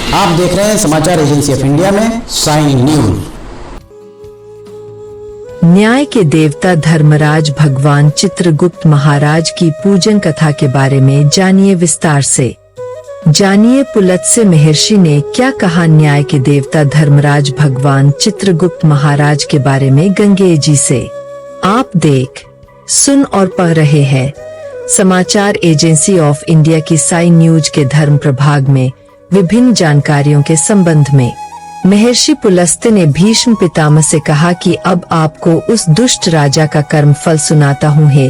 आप देख रहे हैं समाचार एजेंसी ऑफ इंडिया में साइन न्यूज। न्याय के देवता धर्मराज भगवान चित्रगुप्त महाराज की पूजन कथा के बारे में जानिए विस्तार से। जानिए पुलत्स्य महर्षि ने क्या कहा न्याय के देवता धर्मराज भगवान चित्रगुप्त महाराज के बारे में गंगेय जी से। आप देख, सुन और पढ़ रहे हैं समाचार एजेंसी ऑफ इंडिया की साइन न्यूज के धर्म प्रभाग में विभिन्न जानकारियों के संबंध में। महर्षि पुलस्त्य ने भीष्म पितामह से कहा कि अब आपको उस दुष्ट राजा का कर्म फल सुनाता हूँ। हे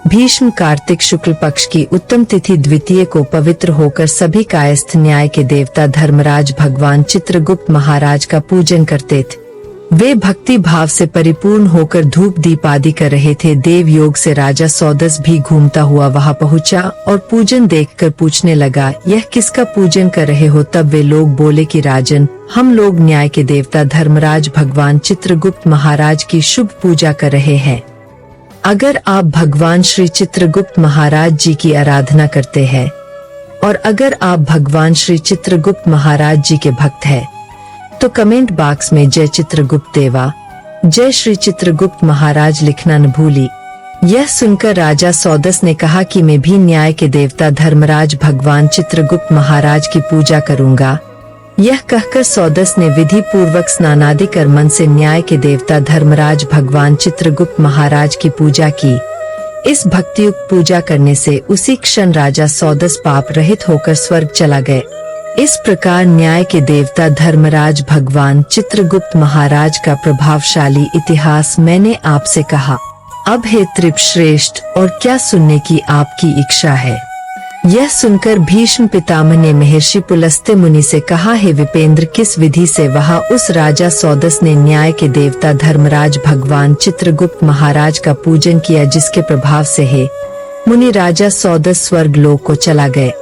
भीष्म, कार्तिक शुक्ल पक्ष की उत्तम तिथि द्वितीय को पवित्र होकर सभी कायस्थ न्याय के देवता धर्मराज भगवान चित्रगुप्त महाराज का पूजन करते थे। वे भक्ति भाव से परिपूर्ण होकर धूप दीप आदि कर रहे थे। देव योग से राजा सौदस भी घूमता हुआ वहां पहुंचा और पूजन देखकर पूछने लगा, यह किसका पूजन कर रहे हो? तब वे लोग बोले कि राजन, हम लोग न्याय के देवता धर्मराज भगवान चित्रगुप्त महाराज की शुभ पूजा कर रहे हैं। अगर आप भगवान श्री चित्रगुप्त महाराज जी की आराधना करते हैं और अगर आप भगवान श्री चित्रगुप्त महाराज जी के भक्त हैं तो कमेंट बॉक्स में जय चित्रगुप्त देवा, जय श्री चित्रगुप्त महाराज लिखना न भूली। यह सुनकर राजा सौदस ने कहा कि मैं भी न्याय के देवता धर्मराज भगवान चित्रगुप्त महाराज की पूजा करूंगा। यह कहकर सौदस ने विधि पूर्वक स्नानादि कर मन से न्याय के देवता धर्मराज भगवान चित्रगुप्त महाराज की पूजा की। इस भक्तियुक्त पूजा करने से उसी क्षण राजा सौदस पाप रहित होकर स्वर्ग चला गए। इस प्रकार न्याय के देवता धर्मराज भगवान चित्रगुप्त महाराज का प्रभावशाली इतिहास मैंने आपसे कहा। अब हे त्रिप श्रेष्ठ, और क्या सुनने की आपकी इच्छा है? यह सुनकर भीष्म पितामह ने महर्षि पुलस्त्य मुनि से कहा, हे विपेंद्र, किस विधि से वह उस राजा सौदस ने न्याय के देवता धर्मराज भगवान चित्रगुप्त महाराज का पूजन किया जिसके प्रभाव से हे मुनि राजा सौदस स्वर्ग लोक को चला गए?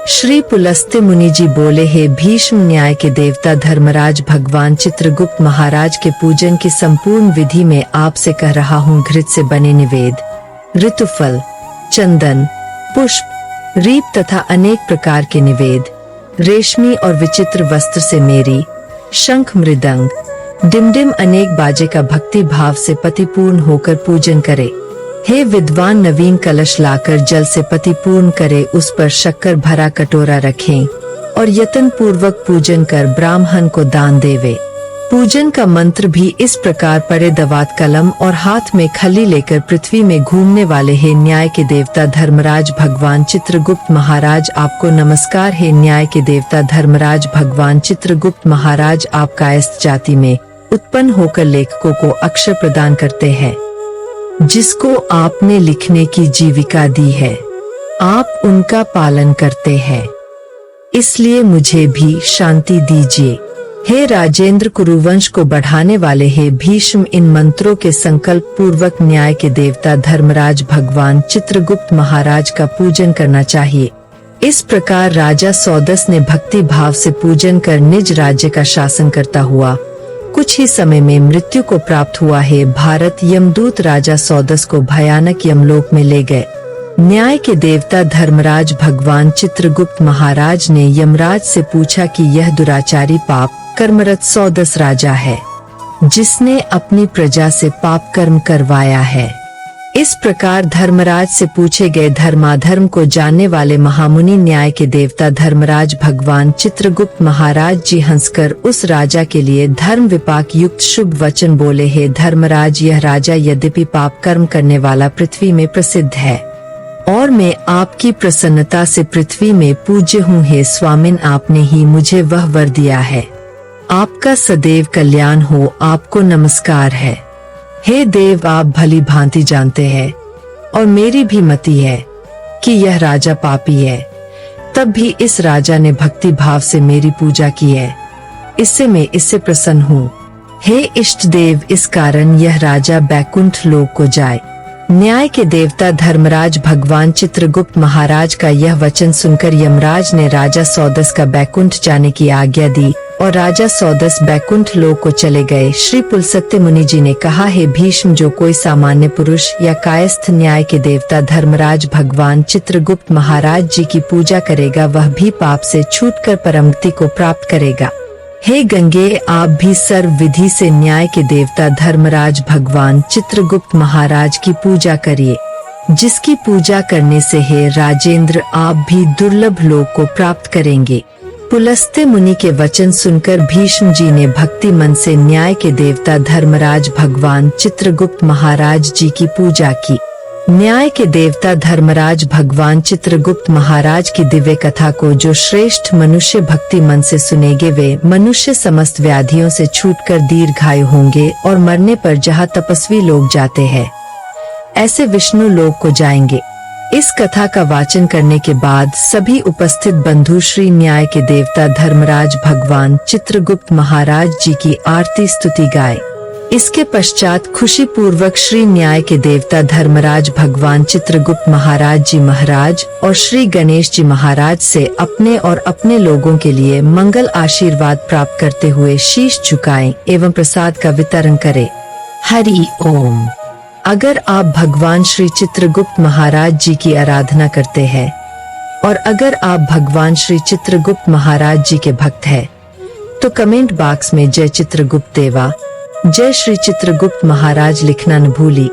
श्री पुलस्त्य मुनि जी बोले, हे भीष्म, न्याय के देवता धर्मराज भगवान चित्रगुप्त महाराज के पूजन की संपूर्ण विधि में आपसे कह रहा हूँ। घृत से बने निवेद, ऋतुफल, चंदन, पुष्प, रीप तथा अनेक प्रकार के निवेद, रेशमी और विचित्र वस्त्र से मेरी, शंख, मृदंग, डिमडिम अनेक बाजे का भक्ति भाव से पतिपूर्ण होकर पूजन करे। हे विद्वान, नवीन कलश लाकर जल से पतिपूर्ण करे, उस पर शक्कर भरा कटोरा रखें और यत्न पूर्वक पूजन कर ब्राह्मण को दान देवे। पूजन का मंत्र भी इस प्रकार पड़े, दवात कलम और हाथ में खली लेकर पृथ्वी में घूमने वाले हे न्याय के देवता धर्मराज भगवान चित्रगुप्त महाराज, आपको नमस्कार। हे न्याय के देवता धर्मराज भगवान चित्रगुप्त महाराज, आप कायस्थ जाति में उत्पन्न होकर लेखकों को अक्षर प्रदान करते हैं, जिसको आपने लिखने की जीविका दी है। आप उनका पालन करते हैं, इसलिए मुझे भी शांति दीजिए। हे राजेंद्र, कुरुवंश को बढ़ाने वाले हे भीष्म, इन मंत्रों के संकल्प पूर्वक न्याय के देवता धर्मराज भगवान चित्रगुप्त महाराज का पूजन करना चाहिए। इस प्रकार राजा सौदस ने भक्ति भाव से पूजन कर निज राज्य का शासन करता हुआ कुछ ही समय में मृत्यु को प्राप्त हुआ है। भारत यमदूत राजा सौदस को भयानक यमलोक में ले गए। न्याय के देवता धर्मराज भगवान चित्रगुप्त महाराज ने यमराज से पूछा कि यह दुराचारी पाप कर्मरत सौदस राजा है, जिसने अपनी प्रजा से पाप कर्म करवाया है। इस प्रकार धर्मराज से पूछे गए धर्माधर्म को जानने वाले महामुनि न्याय के देवता धर्मराज भगवान चित्रगुप्त महाराज जी हंसकर उस राजा के लिए धर्म विपाक युक्त शुभ वचन बोले, हे धर्मराज, यह राजा यद्यपि पाप कर्म करने वाला पृथ्वी में प्रसिद्ध है और मैं आपकी प्रसन्नता से पृथ्वी में पूज्य हूँ। हे स्वामिन, आपने ही मुझे वह वर दिया है। आपका सदैव कल्याण हो, आपको नमस्कार है। हे देव, आप भली भांति जानते हैं और मेरी भी मति है कि यह राजा पापी है। तब भी इस राजा ने भक्ति भाव से मेरी पूजा की है, इससे मैं इससे प्रसन्न हूँ। हे इष्ट देव, इस कारण यह राजा बैकुंठ लोक को जाए। न्याय के देवता धर्मराज भगवान चित्रगुप्त महाराज का यह वचन सुनकर यमराज ने राजा सौदस का बैकुंठ जाने की आज्ञा दी और राजा सौदस बैकुंठ लोक को चले गए। श्री पुलस्त्य मुनि जी ने कहा, हे भीष्म, जो कोई सामान्य पुरुष या कायस्थ न्याय के देवता धर्मराज भगवान चित्रगुप्त महाराज जी की पूजा करेगा वह भी पाप से छूटकर परमगति को प्राप्त करेगा। हे गंगे, आप भी सर्व विधि से न्याय के देवता धर्मराज भगवान चित्रगुप्त महाराज की पूजा करिए, जिसकी पूजा करने से हे राजेंद्र आप भी दुर्लभ लोक को प्राप्त करेंगे। पुलस्त्य मुनि के वचन सुनकर भीष्म जी ने भक्ति मन से न्याय के देवता धर्मराज भगवान चित्रगुप्त महाराज जी की पूजा की। न्याय के देवता धर्मराज भगवान चित्रगुप्त महाराज की दिव्य कथा को जो श्रेष्ठ मनुष्य भक्ति मन से सुनेंगे वे मनुष्य समस्त व्याधियों से छूटकर दीर्घायु होंगे और मरने पर जहाँ तपस्वी लोग जाते हैं ऐसे विष्णु लोक को जाएंगे। इस कथा का वाचन करने के बाद सभी उपस्थित बंधु श्री न्याय के देवता धर्मराज भगवान चित्रगुप्त महाराज जी की आरती स्तुति गाए। इसके पश्चात खुशी पूर्वक श्री न्याय के देवता धर्मराज भगवान चित्रगुप्त महाराज जी महाराज और श्री गणेश जी महाराज से अपने और अपने लोगों के लिए मंगल आशीर्वाद प्राप्त करते हुए शीश झुकाएं एवं प्रसाद का वितरण करें। हरि ओम। अगर आप भगवान श्री चित्रगुप्त महाराज जी की आराधना करते हैं और अगर आप भगवान श्री चित्रगुप्त महाराज जी के भक्त हैं, तो कमेंट बॉक्स में जय चित्रगुप्त देवा, जय श्री चित्रगुप्त महाराज लिखना न भूली।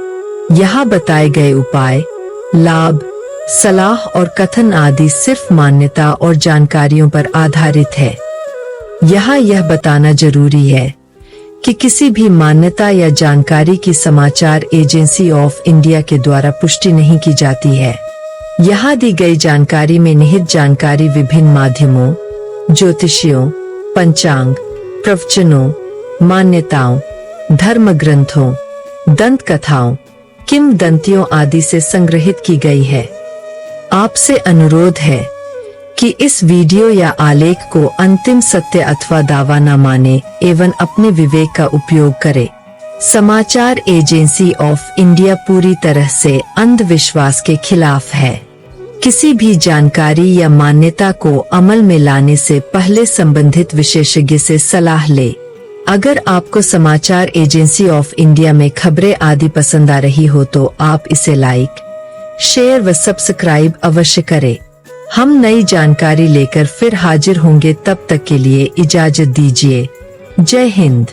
यहाँ बताए गए उपाय, लाभ, सलाह और कथन आदि सिर्फ मान्यता और जानकारियों पर आधारित है। यहाँ यह बताना जरूरी है कि किसी भी मान्यता या जानकारी की समाचार एजेंसी ऑफ इंडिया के द्वारा पुष्टि नहीं की जाती है। यहाँ दी गई जानकारी में निहित जानकारी विभिन्न माध्यमों, ज्योतिषियों, पंचांग, प्रवचनों, मान्यताओं, धर्म ग्रंथों, दंत कथाओं, किंवदंतियों आदि से संग्रहित की गई है। आपसे अनुरोध है कि इस वीडियो या आलेख को अंतिम सत्य अथवा दावा न माने एवं अपने विवेक का उपयोग करें। समाचार एजेंसी ऑफ इंडिया पूरी तरह से अंधविश्वास के खिलाफ है। किसी भी जानकारी या मान्यता को अमल में लाने से पहले संबंधित विशेषज्ञ से सलाह ले। अगर आपको समाचार एजेंसी ऑफ इंडिया में खबरें आदि पसंद आ रही हो तो आप इसे लाइक, शेयर व सब्सक्राइब अवश्य करें। हम नई जानकारी लेकर फिर हाजिर होंगे, तब तक के लिए इजाजत दीजिए। जय हिंद।